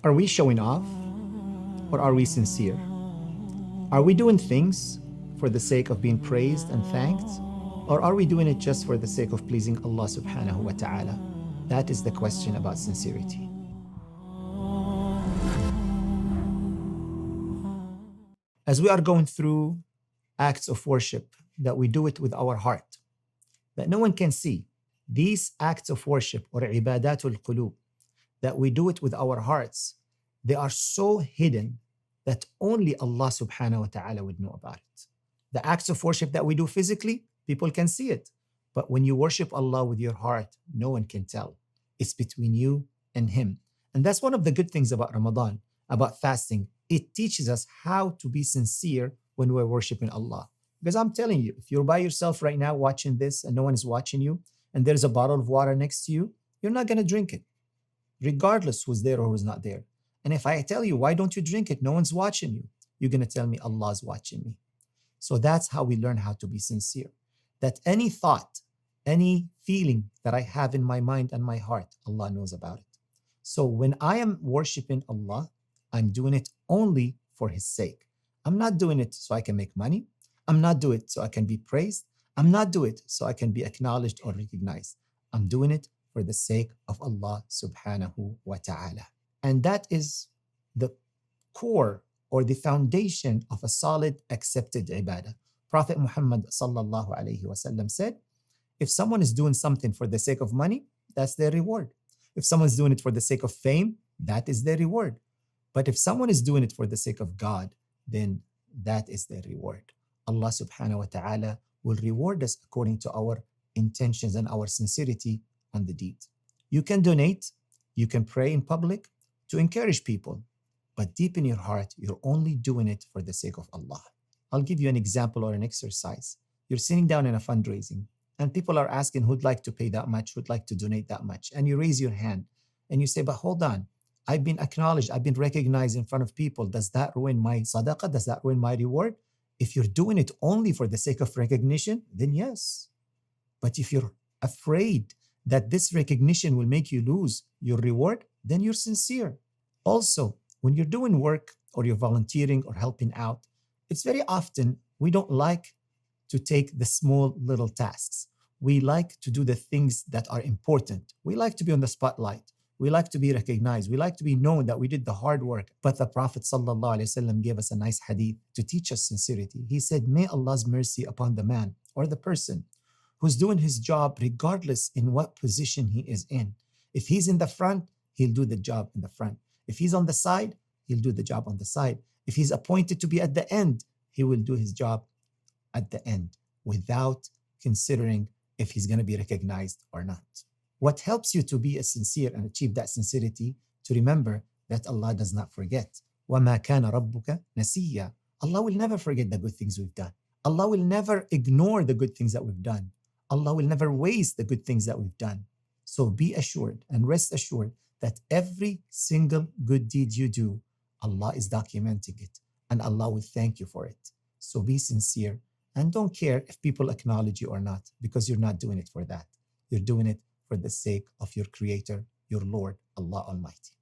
Are we showing off or are we sincere? Are we doing things for the sake of being praised and thanked? Or are we doing it just for the sake of pleasing Allah subhanahu wa ta'ala? That is the question about sincerity. As we are going through acts of worship, that we do it with our heart, that no one can see. These acts of worship or ibadatul qulub, that we do it with our hearts, they are so hidden that only Allah subhanahu wa ta'ala would know about it. The acts of worship that we do physically, people can see it. But when you worship Allah with your heart, no one can tell. It's between you and Him. And that's one of the good things about Ramadan, about fasting. It teaches us how to be sincere when we're worshiping Allah. Because I'm telling you, if you're by yourself right now watching this and no one is watching you, and there's a bottle of water next to you, you're not going to drink it, regardless who's there or who's not there. And if I tell you, why don't you drink it? No one's watching you. You're going to tell me, Allah's watching me. So that's how we learn how to be sincere. That any thought, any feeling that I have in my mind and my heart, Allah knows about it. So when I am worshiping Allah, I'm doing it only for His sake. I'm not doing it so I can make money. I'm not doing it so I can be praised. I'm not doing it so I can be acknowledged or recognized. I'm doing it for the sake of Allah subhanahu wa ta'ala. And that is the core or the foundation of a solid, accepted ibadah. Prophet Muhammad sallallahu alayhi wasallam said, if someone is doing something for the sake of money, that's their reward. If someone's doing it for the sake of fame, that is their reward. But if someone is doing it for the sake of God, then that is their reward. Allah subhanahu wa ta'ala will reward us according to our intentions and our sincerity on the deed. You can donate, you can pray in public to encourage people, but deep in your heart, you're only doing it for the sake of Allah. I'll give you an example or an exercise. You're sitting down in a fundraising and people are asking who'd like to pay that much, who'd like to donate that much. And you raise your hand and you say, but hold on, I've been acknowledged, I've been recognized in front of people. Does that ruin my sadaqah? Does that ruin my reward? If you're doing it only for the sake of recognition, then yes. But if you're afraid that this recognition will make you lose your reward, then you're sincere. Also, when you're doing work or you're volunteering or helping out, it's very often we don't like to take the small little tasks. We like to do the things that are important. We like to be on the spotlight. We like to be recognized. We like to be known that we did the hard work. But the Prophet ﷺ gave us a nice hadith to teach us sincerity. He said, may Allah's mercy upon the man or the person who's doing his job regardless in what position he is in. If he's in the front, he'll do the job in the front. If he's on the side, he'll do the job on the side. If he's appointed to be at the end, he will do his job at the end without considering if he's going to be recognized or not. What helps you to be a sincere and achieve that sincerity, to remember that Allah does not forget. وَمَا كَانَ رَبُّكَ نَسِيًّا. Allah will never forget the good things we've done. Allah will never ignore the good things that we've done. Allah will never waste the good things that we've done. So be assured and rest assured that every single good deed you do, Allah is documenting it and Allah will thank you for it. So be sincere and don't care if people acknowledge you or not, because you're not doing it for that. You're doing it for the sake of your Creator, your Lord, Allah Almighty.